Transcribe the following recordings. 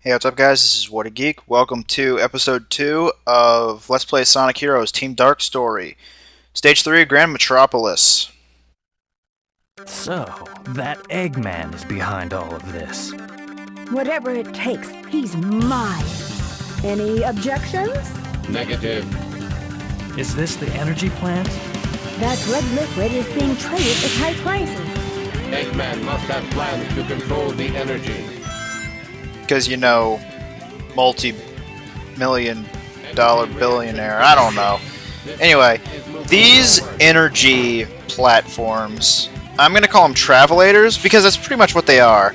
Hey, what's up guys? This is What a Geek. Welcome to episode 2 of Let's Play Sonic Heroes Team Dark Story. Stage 3, Grand Metropolis. So, that Eggman is behind all of this. Whatever it takes, he's mine. Any objections? Negative. Is this the energy plant? That red liquid is being traded at high prices. Eggman must have plans to control the energy. Because, you know, multi-million dollar billionaire. I don't know. Anyway, these energy platforms, I'm going to call them travelators because that's pretty much what they are.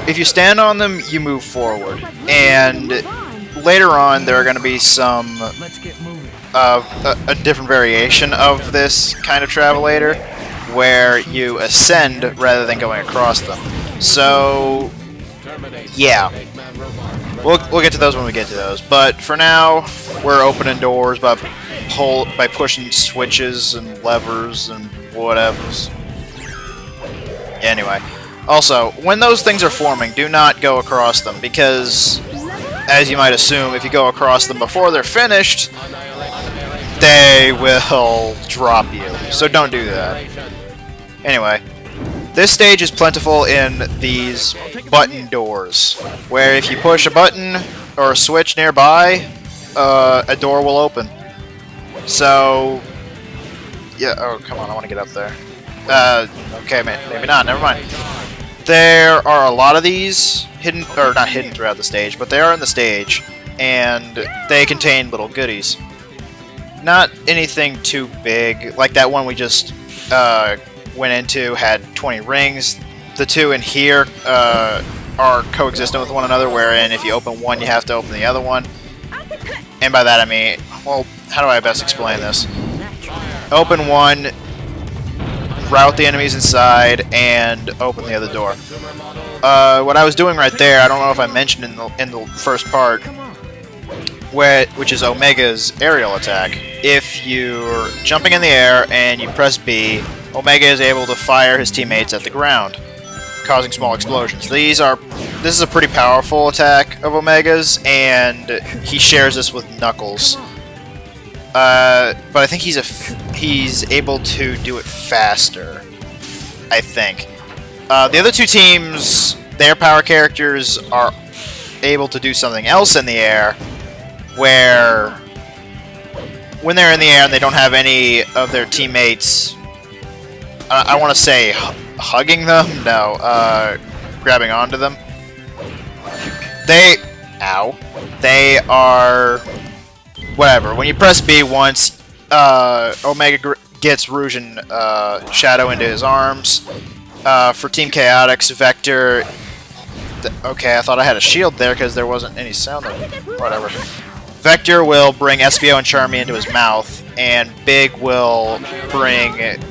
If you stand on them, you move forward. And later on, there are going to be some Let's get moving. a different variation of this kind of travelator where you ascend rather than going across them. So, yeah. We'll get to those when we get to those. But for now, we're opening doors by pushing switches and levers and whatevers. Anyway. Also, when those things are forming, do not go across them because, as you might assume, if you go across them before they're finished, they will drop you. So don't do that. Anyway, this stage is plentiful in these button doors, where if you push a button or a switch nearby, a door will open. So, yeah, oh, come on, I want to get up there. Okay, maybe not, never mind. There are a lot of these hidden, or not hidden throughout the stage, but they are in the stage, and they contain little goodies. Not anything too big, like that one we just went into had 20 rings. The two in here are coexistent with one another, wherein if you open one, you have to open the other one. And by that I mean, well, how do I best explain this? Open one, route the enemies inside, and open the other door. What I was doing right there, I don't know if I mentioned in the first part, which is Omega's aerial attack. If you're jumping in the air and you press B, Omega is able to fire his teammates at the ground, causing small explosions. This is a pretty powerful attack of Omega's, and he shares this with Knuckles. But I think he's able to do it faster, I think. The other two teams, their power characters are able to do something else in the air, where when they're in the air and they don't have any of their teammates, I want to say hugging them? No, grabbing onto them. They are... whatever. When you press B once, Omega gets Rouge and Shadow into his arms. For Team Chaotix, Vector... okay, I thought I had a shield there because there wasn't any sound of it. Whatever. Vector will bring Espio and Charmy into his mouth, and Big will bring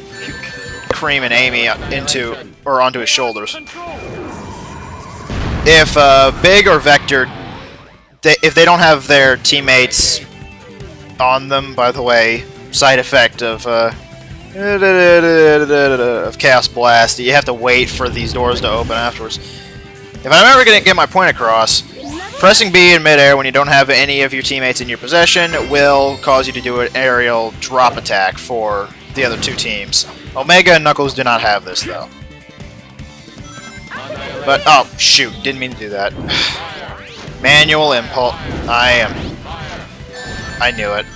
Cream and Amy onto his shoulders. If Big or Vector, if they don't have their teammates on them, by the way, side effect of Chaos Blast, you have to wait for these doors to open afterwards. If I'm ever going to get my point across, pressing B in midair when you don't have any of your teammates in your possession will cause you to do an aerial drop attack for the other two teams. Omega and Knuckles do not have this, though. But, oh, shoot, didn't mean to do that. Manual impulse. I knew it.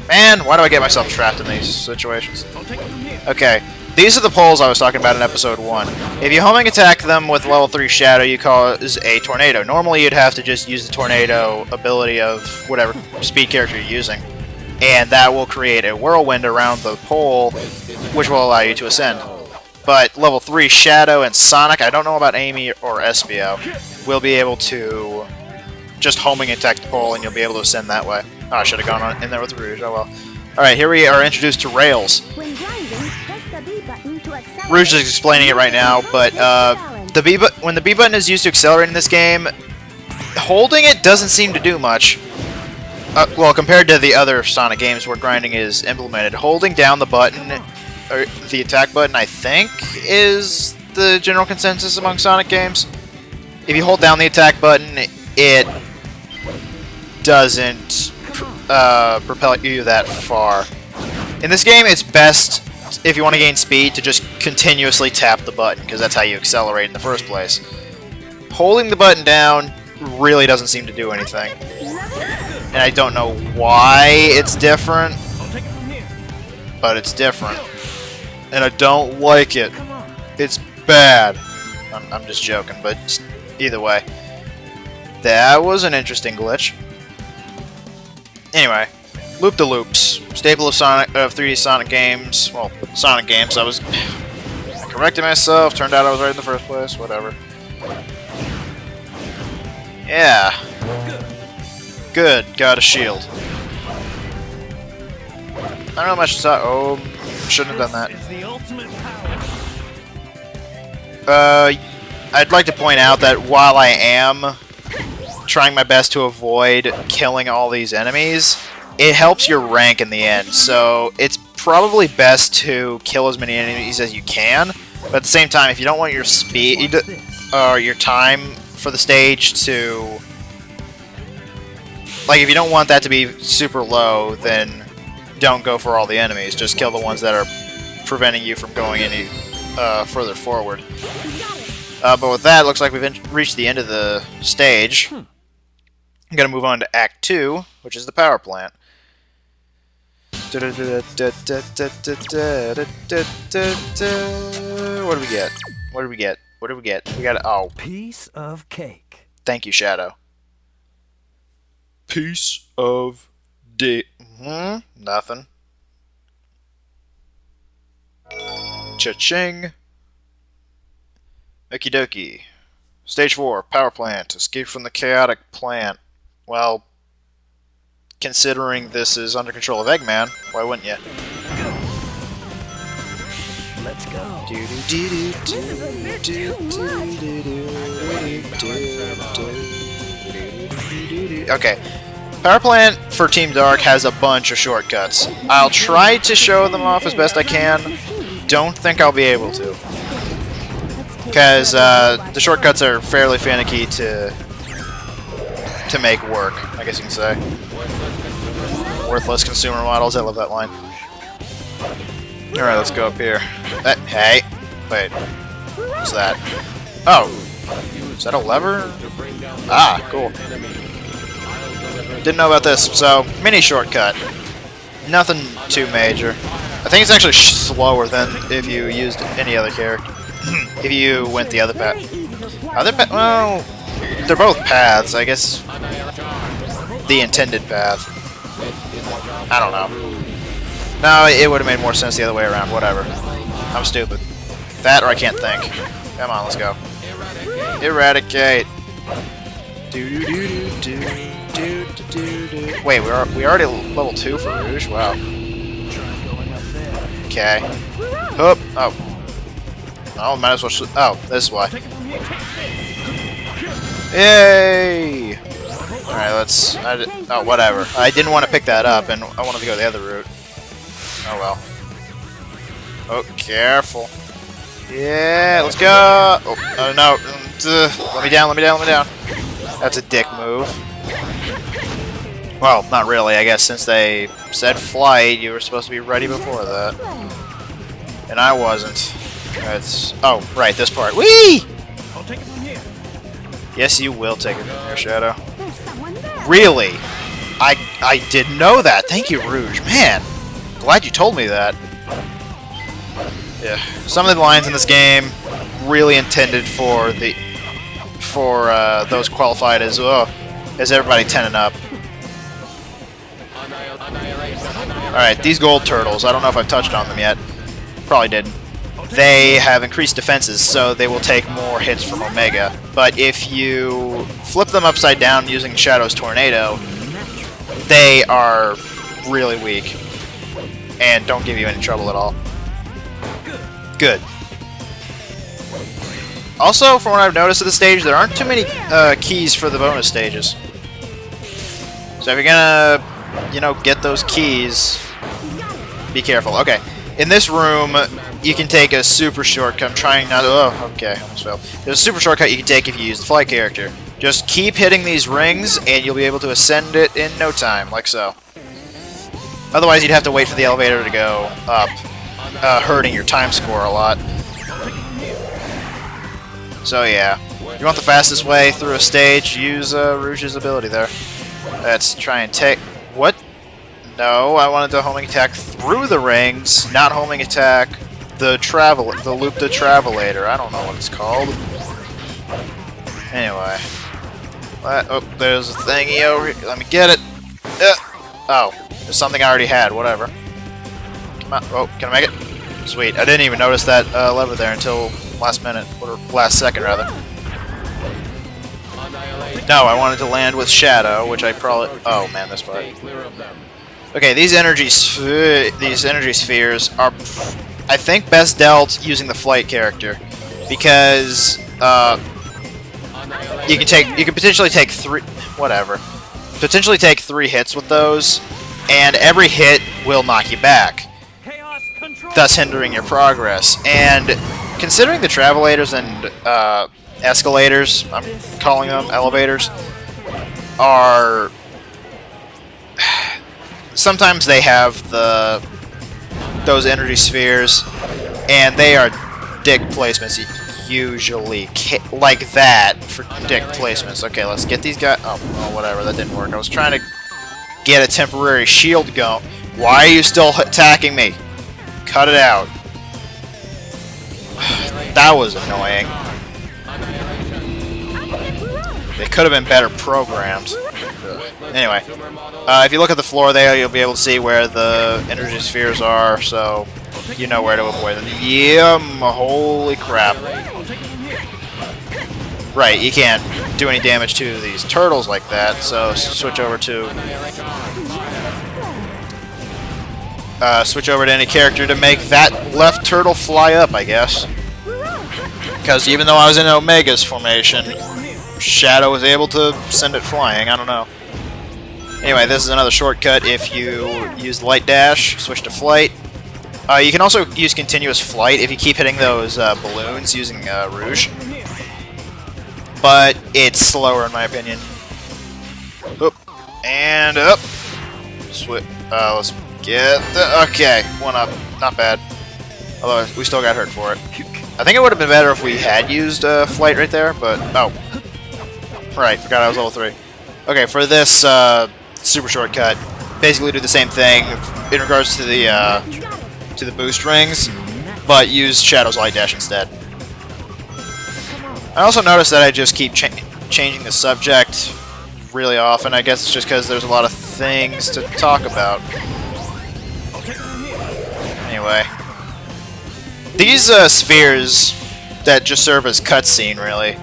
Man, why do I get myself trapped in these situations? Okay, these are the poles I was talking about in episode 1. If you homing attack them with level 3 Shadow, you cause a tornado. Normally you'd have to just use the tornado ability of whatever speed character you're using, and that will create a whirlwind around the pole, which will allow you to ascend. But level 3 Shadow and Sonic, I don't know about Amy or Espio, will be able to just homing attack the pole and you'll be able to ascend that way. Oh, I should have gone in there with Rouge, oh well. Alright, here we are introduced to rails. Rouge is explaining it right now, but when the B button is used to accelerate in this game, holding it doesn't seem to do much. Well, compared to the other Sonic games where grinding is implemented, holding down the button, or the attack button, I think, is the general consensus among Sonic games. If you hold down the attack button, it doesn't propel you that far. In this game, it's best, if you want to gain speed, to just continuously tap the button, because that's how you accelerate in the first place. Holding the button down really doesn't seem to do anything. And I don't know why it's different, but it's different. And I don't like it. It's bad. I'm just joking, but either way. That was an interesting glitch. Anyway, loop-de-loops. Staple of 3D Sonic games. Well, Sonic games. I corrected myself. Turned out I was right in the first place. Whatever. Yeah. Good. Got a shield. I don't know much to talk. Oh, shouldn't have done that. I'd like to point out that while I am trying my best to avoid killing all these enemies, it helps your rank in the end. So it's probably best to kill as many enemies as you can. But at the same time, if you don't want your speed or your time for the stage to, like, if you don't want that to be super low, then don't go for all the enemies. Just kill the ones that are preventing you from going any further forward. But with that, it looks like we've reached the end of the stage. I'm going to move on to Act 2, which is the power plant. What do we get? What do we get? What do we get? We got a... Oh. Piece of cake. Thank you, Shadow. Piece of nothing. Cha-ching. Okie dokie. Stage 4, power plant. Escape from the chaotic plant. Well, considering this is under control of Eggman, why wouldn't you? Let's go. Okay. Power plant for Team Dark has a bunch of shortcuts. I'll try to show them off as best I can. Don't think I'll be able to. Because the shortcuts are fairly finicky to make work, I guess you can say. Worthless consumer models, I love that line. Alright, let's go up here. Hey! Wait. What's that? Oh! Is that a lever? Ah, cool. Didn't know about this, so, mini shortcut. Nothing too major. I think it's actually slower than if you used any other character. If you went the other path. Well, they're both paths, I guess. The intended path. I don't know. No, it would have made more sense the other way around. Whatever. I'm stupid. That or I can't think. Come on, let's go. Eradicate. Wait, we already level 2 for Rouge? Wow. Okay. Hoop. Oh. Oh, might as well. Oh, this is why. Yay! Alright, let's. Oh, whatever. I didn't want to pick that up, and I wanted to go the other route. Oh well. Oh, careful. Yeah, let's go! Oh, no. Let me down, let me down, let me down. That's a dick move. Well, not really, I guess, since they said flight, you were supposed to be ready before that. And I wasn't. It's... Oh, right, this part. Whee! I'll take it from here. Yes, you will take it from here, Shadow. Really? I didn't know that. Thank you, Rouge. Man, glad you told me that. Yeah, some of the lines in this game really intended for those qualified as everybody 10 and up. Alright, these gold turtles, I don't know if I've touched on them yet. Probably didn't. They have increased defenses, so they will take more hits from Omega. But if you flip them upside down using Shadow's Tornado, they are really weak. And don't give you any trouble at all. Good. Also, from what I've noticed at this stage, there aren't too many keys for the bonus stages. So if you're gonna, you know, get those keys, be careful. Okay, in this room, you can take a super shortcut. I'm trying not to... Oh, okay, almost failed. There's a super shortcut you can take if you use the flight character. Just keep hitting these rings, and you'll be able to ascend it in no time, like so. Otherwise, you'd have to wait for the elevator to go up, hurting your time score a lot. So yeah, you want the fastest way through a stage, use Rouge's ability there. Let's try and take... What? No, I wanted to homing attack through the rings, not homing attack the loop the travelator. I don't know what it's called. Anyway. Oh, there's a thingy over here. Let me get it. Oh, there's something I already had. Whatever. Come on. Oh, can I make it? Sweet. I didn't even notice that lever there until last minute, or last second rather. No, I wanted to land with Shadow, which I probably... Oh man, this part. Okay, these energy spheres are, I think, best dealt using the flight character, because you can potentially take three hits with those, and every hit will knock you back, thus hindering your progress. And considering the travelators and escalators, I'm calling them elevators, are sometimes they have those energy spheres, and they are dick placements usually, like that for dick placements. Okay, let's get these guys. Oh, whatever, that didn't work. I was trying to get a temporary shield going. Why are you still attacking me? Cut it out. That was annoying. They could have been better programmed. Anyway, if you look at the floor there, you'll be able to see where the energy spheres are, so you know where to avoid them. Holy crap. Right, you can't do any damage to these turtles like that, so switch over to any character to make that left turtle fly up, I guess. Because even though I was in Omega's formation, Shadow was able to send it flying. I don't know. Anyway, this is another shortcut. If you use light dash, switch to flight. You can also use continuous flight if you keep hitting those balloons using Rouge. But it's slower in my opinion. Oop. And up. Let's get the... Okay, one up. Not bad. Although we still got hurt for it. I think it would have been better if we had used flight right there, but... Oh. Right, forgot I was level 3. Okay, for this super shortcut, basically do the same thing in regards to the boost rings, but use Shadow's light dash instead. I also noticed that I just keep changing the subject really often. I guess it's just because there's a lot of things to talk about. Anyway, these spheres that just serve as cutscene really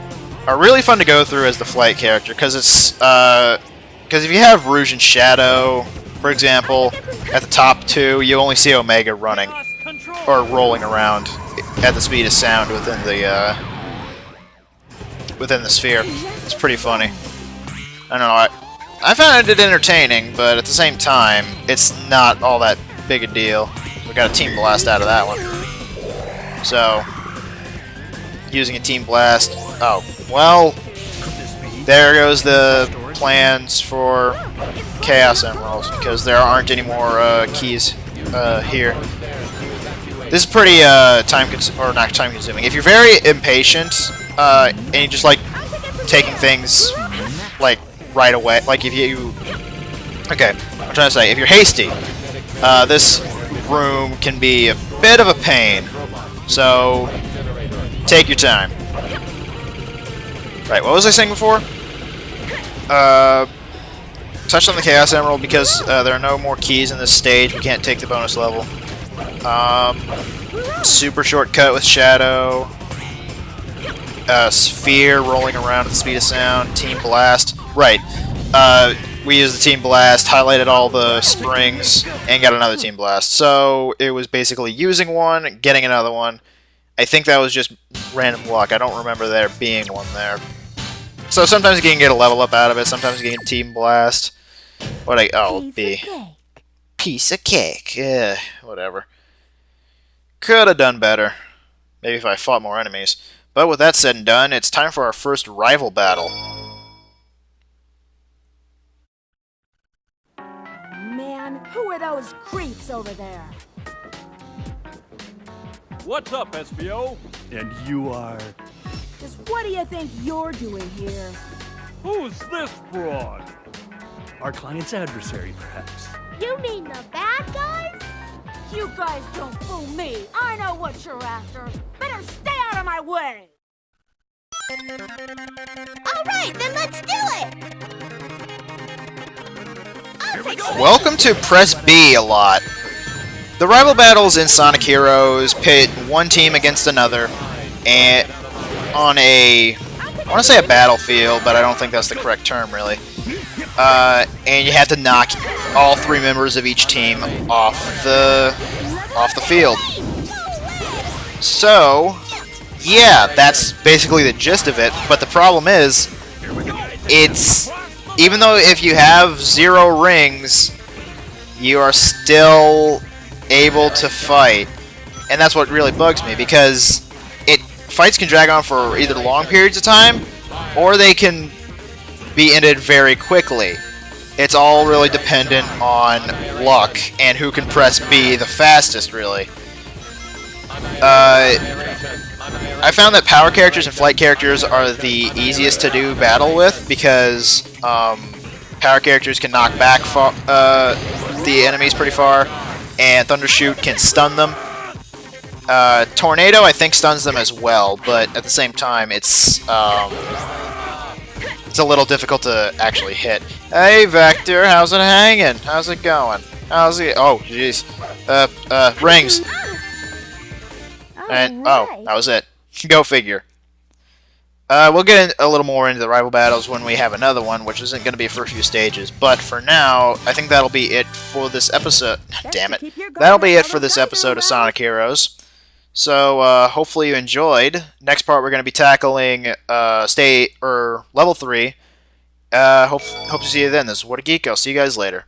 are really fun to go through as the flight character, because it's because if you have Rouge and Shadow, for example, at the top two, you only see Omega running or rolling around at the speed of sound within the sphere. It's pretty funny. I don't know. I found it entertaining, but at the same time, it's not all that big a deal. We got a Team Blast out of that one. So, using a Team Blast. Oh, well, there goes the plans for Chaos Emeralds, because there aren't any more keys here. This is pretty not time consuming. If you're very impatient and you just like taking things like right away, like if you... Okay, I'm trying to say, if you're hasty, this room can be a bit of a pain, so take your time. Right, what was I saying before? Touched on the Chaos Emerald because there are no more keys in this stage. We can't take the bonus level. Super shortcut with Shadow. Sphere rolling around at the speed of sound. Team Blast. Right. We used the Team Blast, highlighted all the springs, and got another Team Blast. So it was basically using one, getting another one. I think that was just random luck. I don't remember there being one there. So sometimes you can get a level up out of it, sometimes you can get Team Blast. B. Piece of cake. Yeah, whatever. Could have done better. Maybe if I fought more enemies. But with that said and done, it's time for our first rival battle. Who are those creeps over there? What's up, SBO? And you are... Just what do you think you're doing here? Who's this broad? our client's adversary, perhaps. You mean the bad guys? You guys don't fool me. I know what you're after. Better stay out of my way. All right, then let's do it. I'll take Welcome to Press B a lot. The rival battles in Sonic Heroes pit one team against another, and on a, I want to say a battlefield, but I don't think that's the correct term really. And you have to knock all three members of each team off the field. So, yeah, that's basically the gist of it. But the problem is, it's even though if you have 0 rings, you are still able to fight, and that's what really bugs me, because fights can drag on for either long periods of time or they can be ended very quickly. It's all really dependent on luck and who can press B the fastest, really. I found that power characters and flight characters are the easiest to do battle with, because power characters can knock back the enemies pretty far, and Thundershoot can stun them. Tornado, I think, stuns them as well, but at the same time, it's a little difficult to actually hit. Hey, Vector, how's it hanging? How's it going? How's it? Oh, jeez. Rings. And oh, that was it. Go figure. We'll get a little more into the rival battles when we have another one, which isn't going to be for a few stages. But for now, I think that'll be it for this episode. Damn it. That'll be it for this episode of Sonic Heroes. So, hopefully you enjoyed. Next part, we're going to be tackling level 3. Hope to see you then. This is What a Geek. I'll see you guys later.